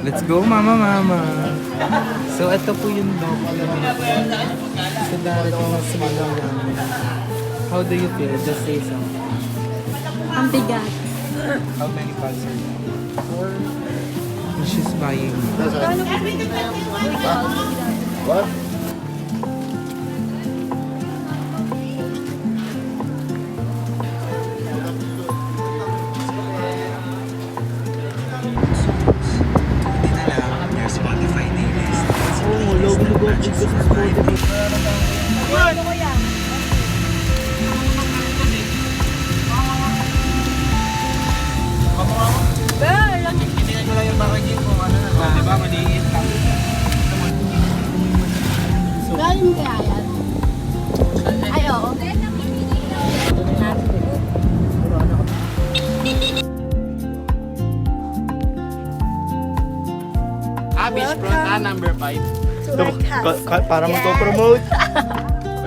Let's go, mama, mama. So, ito po yung dog. So, darating na sila namin. How do you feel? Just say something. Ang bigat. How many bags are there? 4. And she's buying. What? Hindi na lang. Your Spotify playlist. Oo, logo-logo ako sa Spotify. Ano ko yan? Tingnan ko lang yung packaging kung ano na. Diba? Maliit lang. Galing kaya yan? Ay, oo. Beach front, number 5. Para magpo-promote.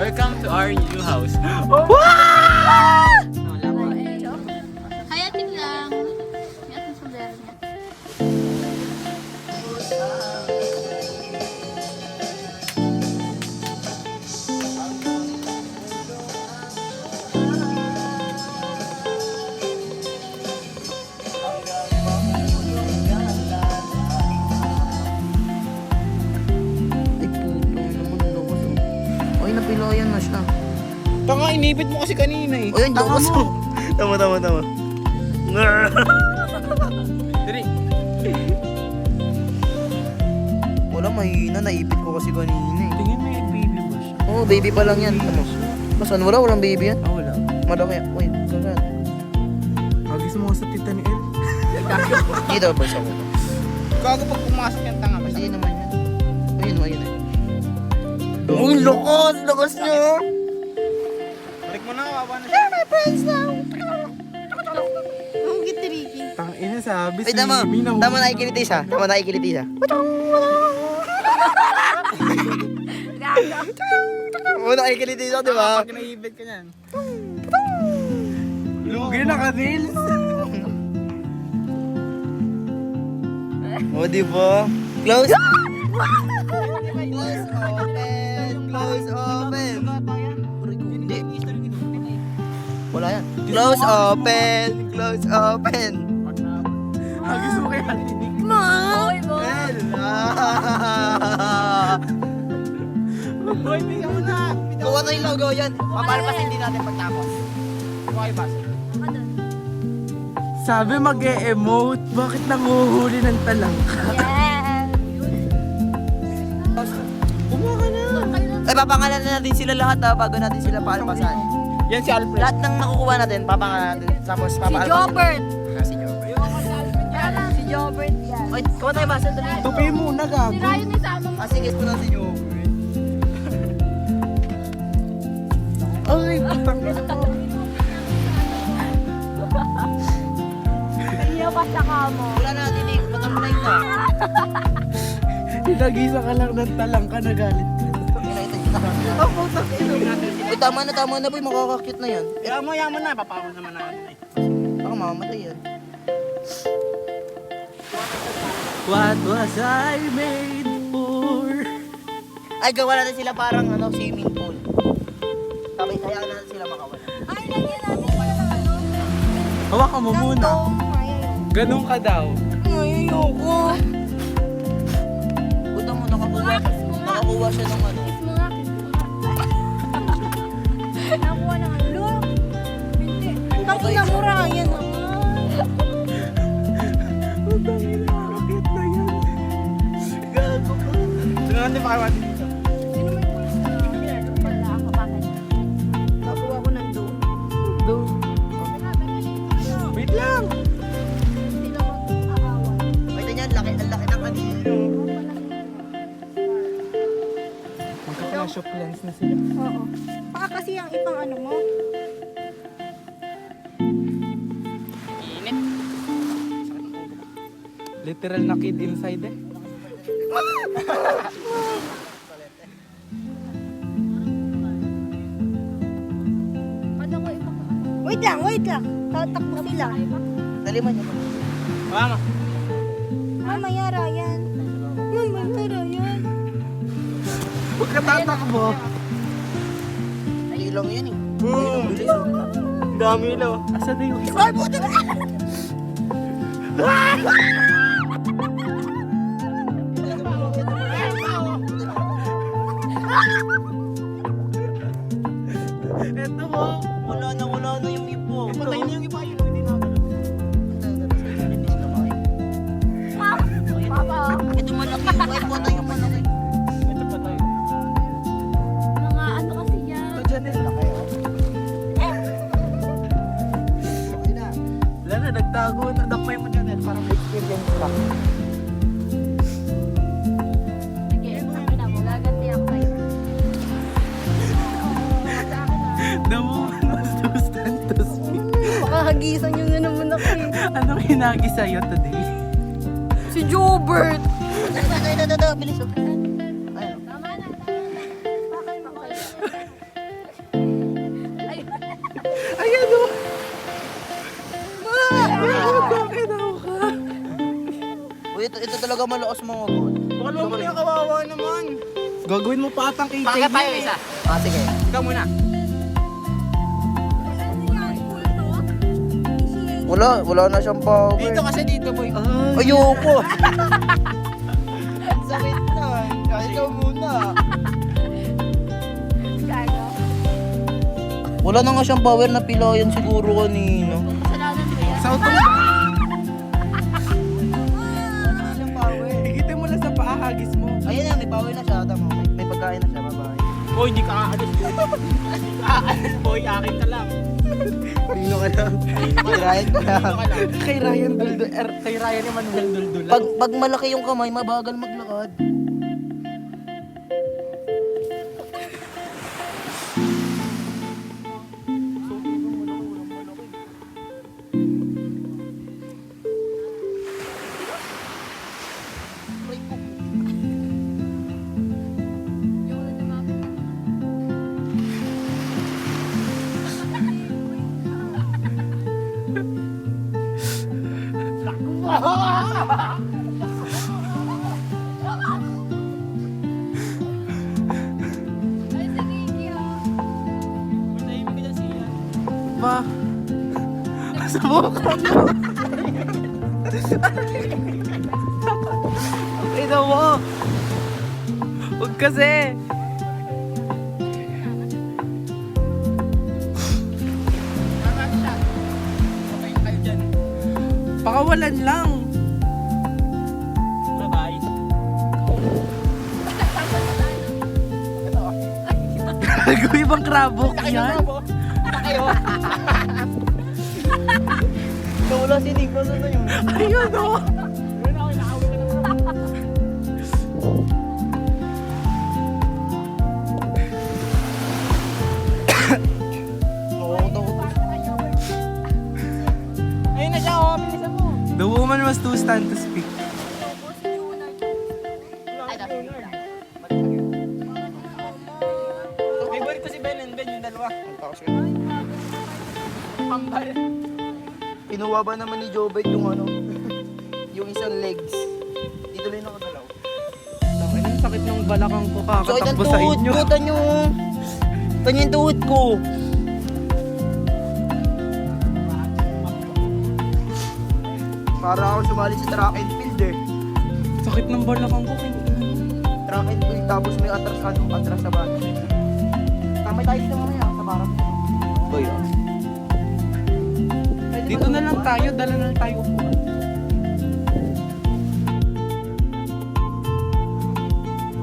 Welcome to our new house. Hayatin lang. Hayatin sa niya. Ay, napilayan na siya. Tanga, inipit mo kasi kanina eh. Ay, ang lukos mo. Tama. Dali. Wala, mahina. Naipit ko kasi kanina eh. Tingin mo yung baby ba siya? Oo, baby pa lang yan. Tama. Basan wala? Walang baby yan. Ah, wala. Malaki. Uy, kagat. Agis mo sa tita ni El. Dito ba siya ko? Kago pag pumasok yung tanga, basta. Hindi naman yan. Ayun eh. Uy, lakas niya. Balik mo na, kawawa na siya. Ang gitriki. Tangina, sabi Ay, tama. Tama na ikiliti siya. Oo, nakikiliti siya, di ba? Pag naibit ka niyan. Lugi na ka-reels. Oo, di ba? Close. Close open. Hindi. Wala yan. Close open. Agis mo kaya tinig. Oy, mo. Boy, tingnan mo na. Kuha na yung logo yan. Papalpasin din natin pagtapos. Okay, bas. Sabi mag-e-emote, bakit nanguhuli ng talangka? Yes. Kumuha ka na. Ay, papangalan na natin sila lahat bago natin sila palpasan. Yan si Alfred. Lahat ng nakukuha natin, papangalan natin. Tapos Si papalpasin. Jobert. Si Jobert. Si Jobert yan. Oy, kuha tayo ba? Sandali. Tupi muna, gago. Si Ryan may sama mo. Sige, ito na si Jobert. Ay, putang ina mo. Kaya pa sa kamo. Wala na natin eh. Batang na ito. Hinagisa ka lang ng talangka, nagalit ka. Oh, putang ina. Uy, tama na boy. Makaka-cute na yan. Yaman na, papawag naman na ano eh. Baka mamamatay yan. What was I made for? Ay, gawa natin sila parang swimming pool. Tapos hayaan natin sila makawala. Ay, lagyan natin pala ng ano. Hawakan mo muna. Ganun ka daw. Ay, ayoko. Puta mo, nakakuha siya ng ano. Kiss mo nga, kiss mo nga. Nakuha ng ano. Look. Hindi. Kasi na mo Ryan naman. Putang ina, bakit na yan? Gago ka. Tingnan natin makawan dito. Sino may pulis na? Wala ako, bakit? Nakuha ko ng doon. Wait lang. Hindi naman aaway. Pwede niyan, ang laki ng kanino. Magka-flash of lens na sila. Oo. Baka kasi ang ibang ano mo. Init. Literal na kid inside eh. Ano ko ibang Wait lang. Tatakbo sila. Dali man niya. Mama. Mamaya, Ryan. Mamaya, Ryan. Huwag ka tatakbo. Ilang yun eh. Ilang bilis oh. Ang dami ilaw. Asan na yung isa? Ay, puti na! Ito mo. Wala na yung ipo. Patay na yung iba yun. Hindi na. Papa. Ito malaki yung ipo na yung malaki. Ito pa tayo. Mga ano kasi yan. Ito dyan eh. Laki oh. Wala na, nagtago na. Damay mo dyan eh. Parang may experience ka. Sige, sabi na mo. Gaganti ako sa'yo. The moment was to stand to speak. Makahagisan nyo na naman ako eh. Anong hinagi sa'yo today? Si Jobert. Bilis oh. Ayun. Tama na. Bakit ako kayo? Ay, Ayan o! Bakit ako ka? Uy, ito talaga malakas mga god. Baka mo niya kawawa naman. Gagawin mo pa atang keychain. Pakita tayo isa. Ah, sige. Ikaw muna. Wala na siyang power. Dito kasi dito boy. Ayoko. Sakit na. Ikaw muna. gago. Wala na nga siyang power na pilayan siguro kanina. Kasalanan ko yan. Sa utong Siyang power. Higitin mo lang sa paahagis mo. Ayun na, may power na siya. Tama, may pagkain na siya. Bye-bye. Boy, hindi ka aalis boy. Aalis boy, akin ka lang. Pino ka lang. Kay Ryan ka lang. Kay Ryan Duldul. Kay Ryan Emanuel Duldul. Pag malaki yung kamay, mabagal maglakad. Ay, sige, Kira. Ma. Subukan mo. Ito mo. Huwag kasi. Pakawalan lang. Bye-bye. Gago ibang krabok yan. Wala si Nick. Ano na yun? Ayun o. Ayun na siya. Oh, bilisan mo. The woman was too stunned to speak. Ay, dapat Favorite ko si Ben and Ben yung dalawa. Pambal. Kinuha ba naman ni Jobert yung ano? Yung isang legs. Dito lang yung nakadalaw. Tangin ang sakit ng balakang ko So, itang kakatakbo sa tuhod inyo. ko, tanyo. Tanyo yung tuhod ko. Para ako sumali sa track and field eh. Sakit ng balakang ko. Track and field, tapos may atras sa bato. Tamay tayo dito mamaya sa parang. Boy, oh. Dito na lang tayo, dala na lang tayo upuan.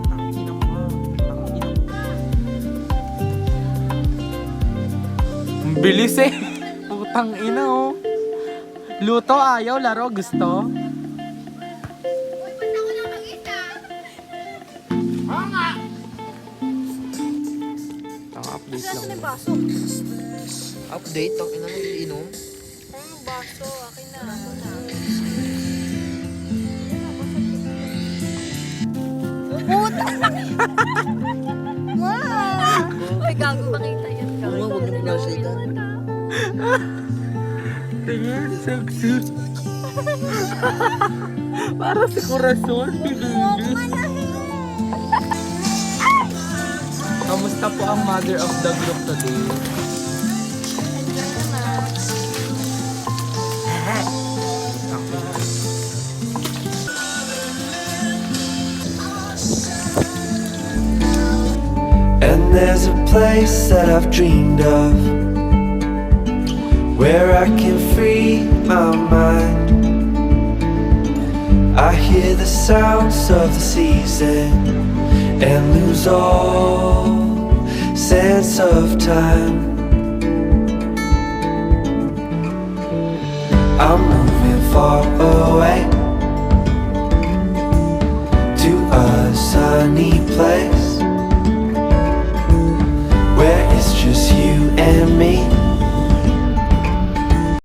Tangina mo nga. Tangina mo. Ang bilis eh. Putang ina oh. Luto ayaw, laro gusto. Ang update Saan lang. may baso? Update, ang ina nang iinom. Ang baso, akin na. Ako na. Puta! Ma! Ay, gago makita yan. Oo nga, huwag niyo pinasalitan. Tingin, sexy. Para si Corazon. Kamusta po ang mother of the group today? And there's a place that I've dreamed of, where I can free my mind. I hear the sounds of the season and lose all sense of time. I'm moving far away